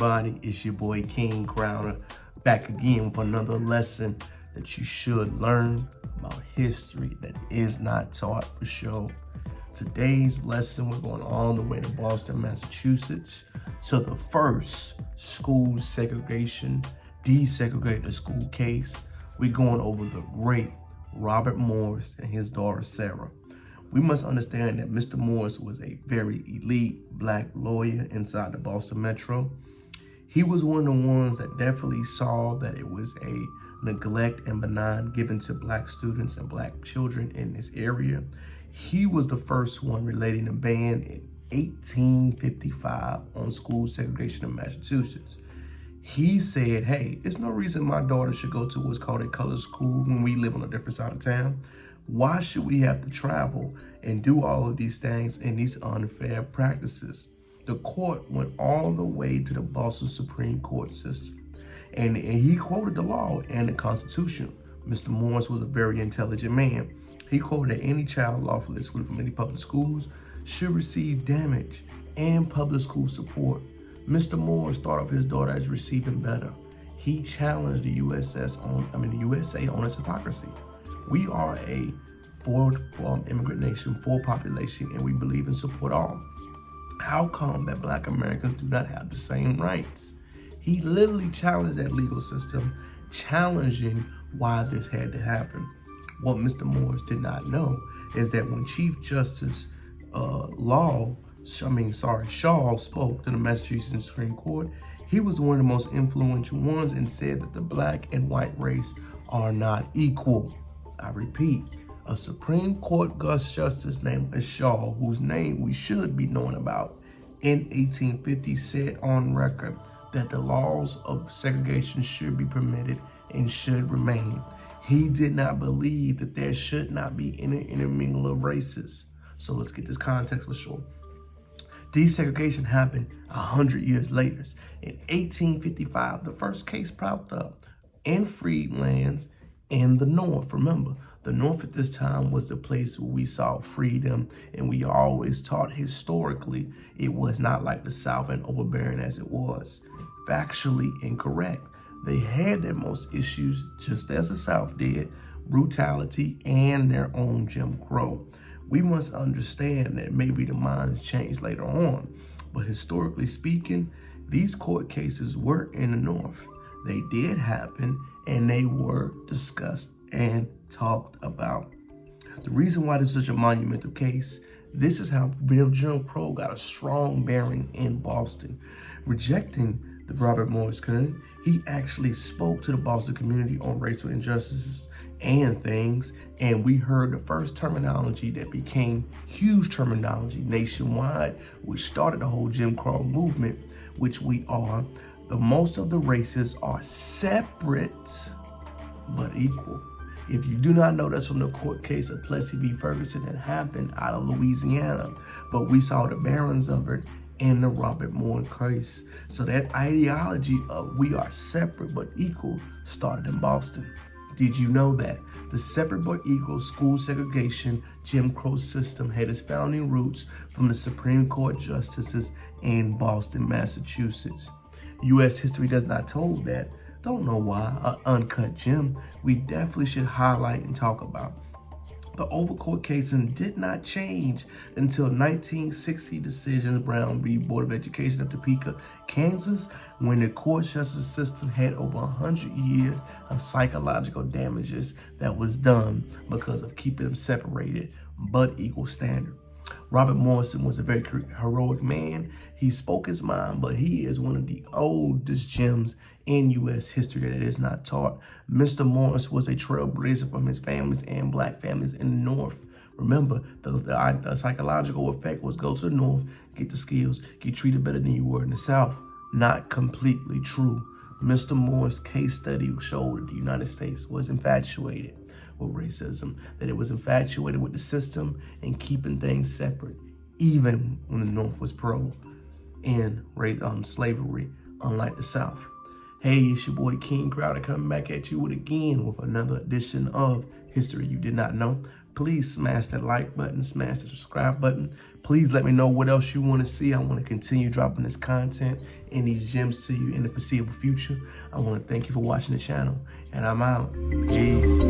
everybody? It's your boy King Crowder back again with another lesson that you should learn about history that is not taught for sure. Today's lesson, we're going all the way to Boston, Massachusetts to the first school segregation, desegregate the school case. We're going over the great Robert Morris and his daughter Sarah. We must understand that Mr. Morris was a very elite black lawyer inside the Boston Metro. He was one of the ones that definitely saw that it was a neglect and benign given to black students and black children in this area. He was the first one relating a ban in 1855 on school segregation in Massachusetts. He said, hey, there's no reason my daughter should go to what's called a colored school when we live on a different side of town. Why should we have to travel and do all of these things and these unfair practices? The court went all the way to the Boston Supreme Court system. And he quoted the law and the Constitution. Mr. Morris was a very intelligent man. He quoted that any child lawfully excluded from any public schools should receive damage and public school support. Mr. Morris thought of his daughter as receiving better. He challenged the USA on its hypocrisy. We are a immigrant nation, full population, and we believe in support all. How come that black Americans do not have the same rights? He literally challenged that legal system, challenging why this had to happen. What Mr. Morris did not know is that when Chief Justice Shaw spoke to the Massachusetts Supreme Court, he was one of the most influential ones and said that the black and white race are not equal. I repeat, a Supreme Court justice named Shaw, whose name we should be knowing about, in 1850 said on record that the laws of segregation should be permitted and should remain. He did not believe that there should not be any intermingle of races. So let's get this context for sure. Desegregation happened 100 years later. In 1855, the first case popped up in freed lands in the North. Remember, the North at this time was the place where we saw freedom, and we always taught historically it was not like the South and overbearing as it was. Factually incorrect. They had their most issues just as the South did, brutality and their own Jim Crow. We must understand that maybe the minds changed later on, but historically speaking, these court cases were in the North. They did happen, and they were discussed and talked about. The reason why this is such a monumental case, this is how Jim Crow got a strong bearing in Boston. Rejecting the Robert Morris Code, he actually spoke to the Boston community on racial injustices and things, and we heard the first terminology that became huge terminology nationwide, which started the whole Jim Crow movement, which we are. The most of the races are separate but equal. If you do not know, that's from the court case of Plessy v. Ferguson that happened out of Louisiana, but we saw the barons of it in the Robert Morris case. So that ideology of we are separate but equal started in Boston. Did you know that the separate but equal school segregation Jim Crow system had its founding roots from the Supreme Court justices in Boston, Massachusetts? U.S. history does not tell that. Don't know why. Uncut gem we definitely should highlight and talk about. The overcourt casing did not change until 1960 decisions Brown v. Board of Education of Topeka, Kansas, when the court justice system had over 100 years of psychological damages that was done because of keeping them separated but equal standard. Robert Morrison was a very heroic man. He spoke his mind, but he is one of the oldest gems in U.S. history that is not taught. Mr. Morris was a trailblazer from his families and black families in the North. Remember, the psychological effect was go to the North, get the skills, get treated better than you were in the South. Not completely true. Mr. Morris' case study showed that the United States was infatuated with racism, that it was infatuated with the system and keeping things separate, even when the North was pro in slavery, unlike the South. Hey, it's your boy King Crowder coming back at you again with another edition of History You Did Not Know. Please smash that like button, smash the subscribe button. Please let me know what else you want to see. I want to continue dropping this content and these gems to you in the foreseeable future. I want to thank you for watching the channel, and I'm out. Peace.